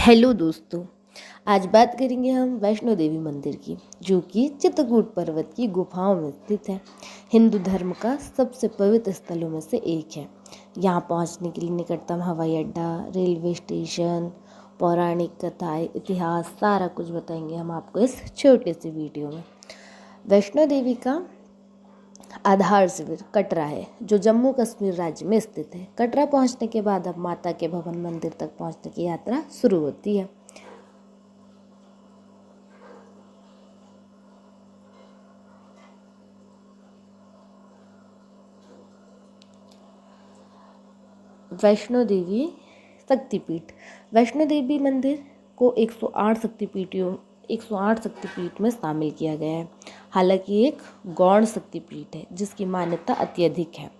Hello दोस्तों, आज बात करेंगे हम वैष्णो देवी मंदिर की, जो कि चित्रकूट पर्वत की गुफाओं में स्थित है। हिंदू धर्म का सबसे पवित्र स्थलों में से एक है। यहाँ पहुँचने के लिए निकटतम हवाई अड्डा, रेलवे स्टेशन, पौराणिक कथाएं, इतिहास, सारा कुछ बताएंगे हम आपको इस छोटे से वीडियो में। वैष्णो देवी का आधार शिविर कटरा है, जो जम्मू कश्मीर राज्य में स्थित है। कटरा पहुंचने के बाद अब माता के भवन मंदिर तक पहुंचने की यात्रा शुरू होती है। वैष्णो देवी शक्तिपीठ। वैष्णो देवी मंदिर को 108 शक्तिपीठ में शामिल किया गया है। हालांकि एक गौण शक्तिपीठ है जिसकी मान्यता अत्यधिक है।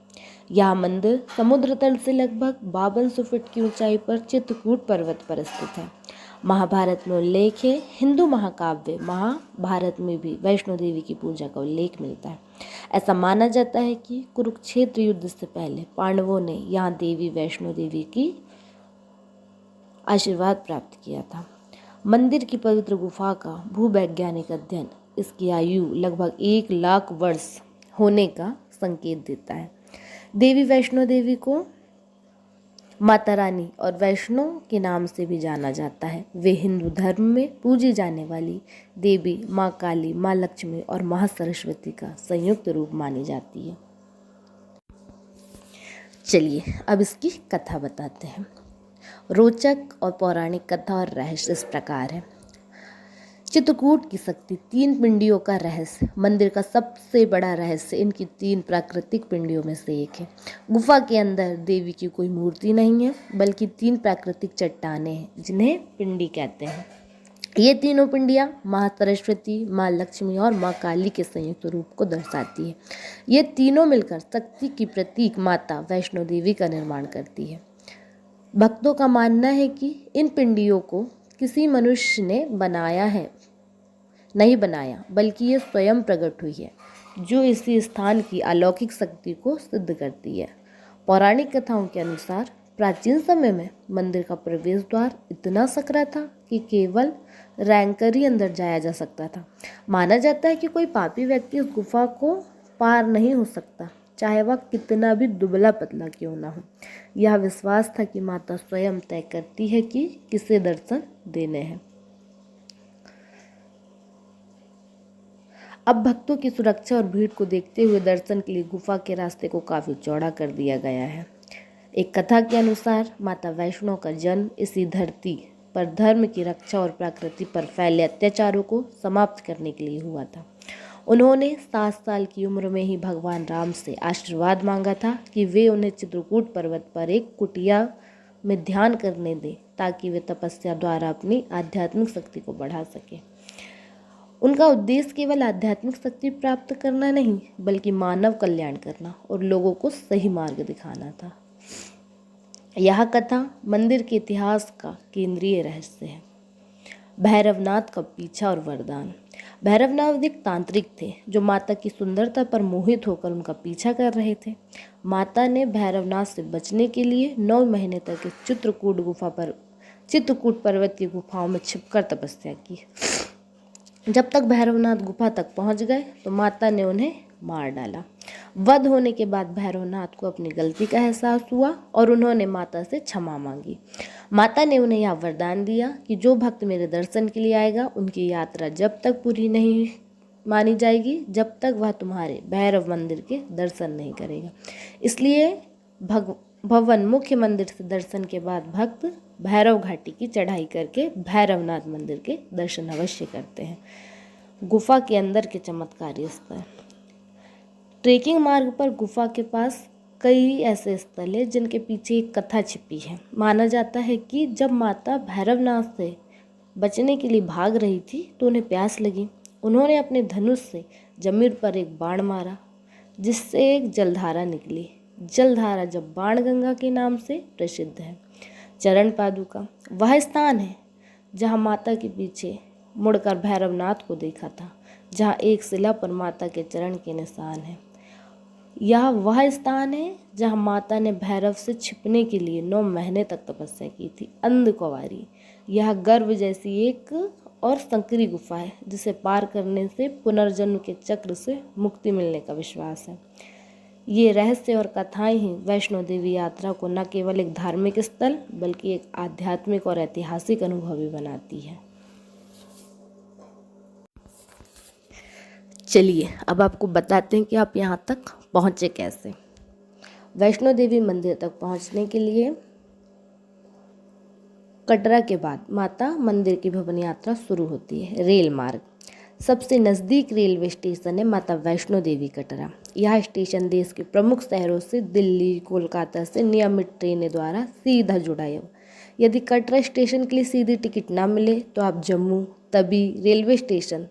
यह मंदिर समुद्र तल से लगभग 5200 फीट की ऊंचाई पर चित्रकूट पर्वत पर स्थित है। महाभारत में उल्लेख है। हिंदू महाकाव्य महाभारत में भी वैष्णो देवी की पूजा का उल्लेख मिलता है। ऐसा माना जाता है कि कुरुक्षेत्र युद्ध से पहले पांडवों ने यहाँ देवी वैष्णो देवी की आशीर्वाद प्राप्त किया था। मंदिर की पवित्र गुफा का भूवैज्ञानिक अध्ययन इसकी आयु लगभग 1 लाख वर्ष होने का संकेत देता है। देवी वैष्णो देवी को माता रानी और वैष्णो के नाम से भी जाना जाता है। वे हिंदू धर्म में पूजी जाने वाली देवी माँ काली, माँ लक्ष्मी और माँ सरस्वती का संयुक्त रूप मानी जाती है। चलिए अब इसकी कथा बताते हैं। रोचक और पौराणिक कथा और रहस्य इस प्रकार है। चित्रकूट की शक्ति 3 पिंडियों का रहस्य। मंदिर का सबसे बड़ा रहस्य इनकी 3 प्राकृतिक पिंडियों में से एक है। गुफा के अंदर देवी की कोई मूर्ति नहीं है, बल्कि 3 प्राकृतिक चट्टानें हैं जिन्हें पिंडी कहते हैं। ये तीनों पिंडियाँ माँ सरस्वती, माँ लक्ष्मी और माँ काली के संयुक्त रूप को दर्शाती है। ये तीनों मिलकर शक्ति की प्रतीक माता वैष्णो देवी का निर्माण करती है। भक्तों का मानना है कि इन पिंडियों को किसी मनुष्य ने नहीं बनाया, बल्कि ये स्वयं प्रकट हुई है, जो इसी स्थान की अलौकिक शक्ति को सिद्ध करती है। पौराणिक कथाओं के अनुसार प्राचीन समय में मंदिर का प्रवेश द्वार इतना सकरा था कि केवल रैंकर ही अंदर जाया जा सकता था। माना जाता है कि कोई पापी व्यक्ति इस गुफा को पार नहीं हो सकता, चाहे वह कितना भी दुबला पतला क्यों ना हो। यह विश्वास था कि माता स्वयं तय करती है कि किसे दर्शन देने हैं। अब भक्तों की सुरक्षा और भीड़ को देखते हुए दर्शन के लिए गुफा के रास्ते को काफी चौड़ा कर दिया गया है। एक कथा के अनुसार माता वैष्णो का जन्म इसी धरती पर धर्म की रक्षा और प्रकृति पर फैले अत्याचारों को समाप्त करने के लिए हुआ था। उन्होंने 7 साल की उम्र में ही भगवान राम से आशीर्वाद मांगा था कि वे उन्हें चित्रकूट पर्वत पर एक कुटिया में ध्यान करने दें, ताकि वे तपस्या द्वारा अपनी आध्यात्मिक शक्ति को बढ़ा सके। उनका उद्देश्य केवल आध्यात्मिक शक्ति प्राप्त करना नहीं, बल्कि मानव कल्याण करना और लोगों को सही मार्ग दिखाना था। यह कथा मंदिर के इतिहास का केंद्रीय रहस्य है। भैरवनाथ का पीछा और वरदान। भैरवनाथ एक तांत्रिक थे जो माता की सुंदरता पर मोहित होकर उनका पीछा कर रहे थे। माता ने भैरवनाथ से बचने के लिए 9 महीने तक इस चित्रकूट पर्वत की गुफाओं में छिपकर तपस्या की। जब तक भैरवनाथ गुफा तक पहुंच गए तो माता ने उन्हें मार डाला। वध होने के बाद भैरवनाथ को अपनी गलती का एहसास हुआ और उन्होंने माता से क्षमा मांगी। माता ने उन्हें यह वरदान दिया कि जो भक्त मेरे दर्शन के लिए आएगा, उनकी यात्रा जब तक पूरी नहीं मानी जाएगी, जब तक वह तुम्हारे भैरव मंदिर के दर्शन नहीं करेगा। इसलिए भवन मुख्य मंदिर से दर्शन के बाद भक्त भैरव घाटी की चढ़ाई करके भैरवनाथ मंदिर के दर्शन अवश्य करते हैं। गुफा के अंदर के चमत्कारी स्थल। ट्रेकिंग मार्ग पर गुफा के पास कई ऐसे स्थल हैं जिनके पीछे एक कथा छिपी है। माना जाता है कि जब माता भैरवनाथ से बचने के लिए भाग रही थी तो उन्हें प्यास लगी। उन्होंने अपने धनुष से जमीन पर एक बाण मारा, जिससे एक जलधारा निकली। जलधारा जब बाणगंगा के नाम से प्रसिद्ध है। चरण पादुका वह स्थान है जहाँ माता के पीछे मुड़कर भैरवनाथ को देखा था, जहाँ एक शिला पर माता के चरण के निशान है। यह वह स्थान है जहाँ माता ने भैरव से छिपने के लिए 9 महीने तक तपस्या की थी। अंधकुंवारी यह गर्भ जैसी एक और संकरी गुफा है जिसे पार करने से पुनर्जन्म के चक्र से मुक्ति मिलने का विश्वास है। ये रहस्य और कथाएं ही वैष्णो देवी यात्रा को न केवल एक धार्मिक स्थल बल्कि एक आध्यात्मिक और ऐतिहासिक अनुभव भी बनाती है। चलिए अब आपको बताते हैं कि आप यहाँ तक पहुँचे कैसे। वैष्णो देवी मंदिर तक पहुँचने के लिए कटरा के बाद माता मंदिर की भवन यात्रा शुरू होती है। रेल मार्ग सबसे नज़दीक रेलवे स्टेशन है माता वैष्णो देवी कटरा। यह स्टेशन देश के प्रमुख शहरों से दिल्ली कोलकाता से नियमित ट्रेनों द्वारा सीधा जुड़ा है। यदि कटरा स्टेशन के लिए सीधी टिकट ना मिले तो आप जम्मू तवी रेलवे स्टेशन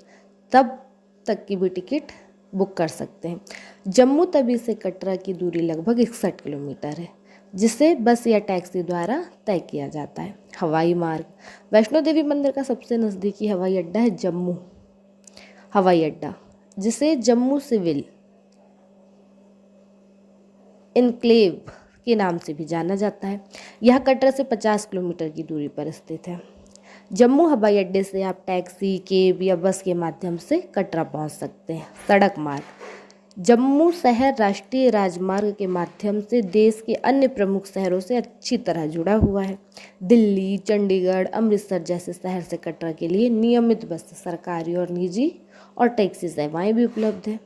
तब तक की भी टिकट बुक कर सकते हैं। जम्मू तवी से कटरा की दूरी लगभग 61 किलोमीटर है, जिसे बस या टैक्सी द्वारा तय किया जाता है। हवाई मार्ग वैष्णो देवी मंदिर का सबसे नज़दीकी हवाई अड्डा है जम्मू हवाई अड्डा, जिसे जम्मू सिविल इनक्लेव के नाम से भी जाना जाता है। यह कटरा से 50 किलोमीटर की दूरी पर स्थित है। जम्मू हवाई अड्डे से आप टैक्सी कैब या बस के माध्यम से कटरा पहुंच सकते हैं। सड़क मार्ग जम्मू शहर राष्ट्रीय राजमार्ग के माध्यम से देश के अन्य प्रमुख शहरों से अच्छी तरह जुड़ा हुआ है। दिल्ली चंडीगढ़ अमृतसर जैसे शहर से कटरा के लिए नियमित बस सरकारी और निजी और टैक्सी सेवाएं भी उपलब्ध है।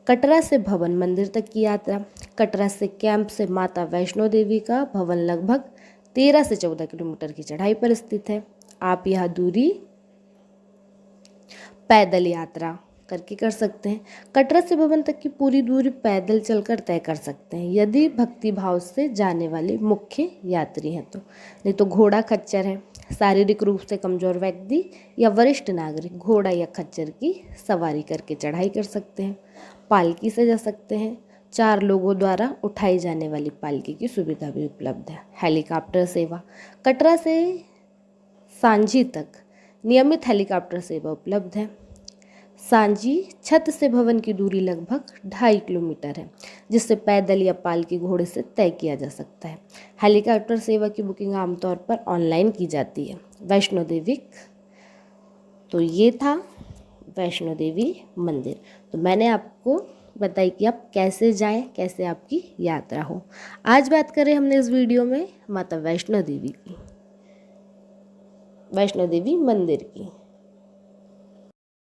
कटरा से भवन मंदिर तक की यात्रा कटरा से कैंप से माता वैष्णो देवी का भवन लगभग 13 से 14 किलोमीटर की चढ़ाई पर स्थित है। आप यह दूरी पैदल यात्रा करके कर सकते हैं। कटरा से भवन तक की पूरी दूरी पैदल चलकर तय कर सकते हैं यदि भक्ति भाव से जाने वाले मुख्य यात्री हैं तो, नहीं तो घोड़ा खच्चर है। शारीरिक रूप से कमजोर व्यक्ति या वरिष्ठ नागरिक घोड़ा या खच्चर की सवारी करके चढ़ाई कर सकते हैं। पालकी से जा सकते हैं। 4 लोगों द्वारा उठाई जाने वाली पालकी की सुविधा भी उपलब्ध है। हेलीकॉप्टर सेवा कटरा से सांझी तक नियमित हेलीकॉप्टर सेवा उपलब्ध है। सांझी छत से भवन की दूरी लगभग 2.5 किलोमीटर है, जिससे पैदल या पालकी घोड़े से तय किया जा सकता है। हेलीकॉप्टर सेवा की बुकिंग आमतौर पर ऑनलाइन की जाती है। वैष्णो देवी तो ये था वैष्णो देवी मंदिर। तो मैंने आपको बताई कि आप कैसे जाएं, कैसे आपकी यात्रा हो। आज बात करें हमने इस वीडियो में माता वैष्णो देवी की, वैष्णो देवी मंदिर की।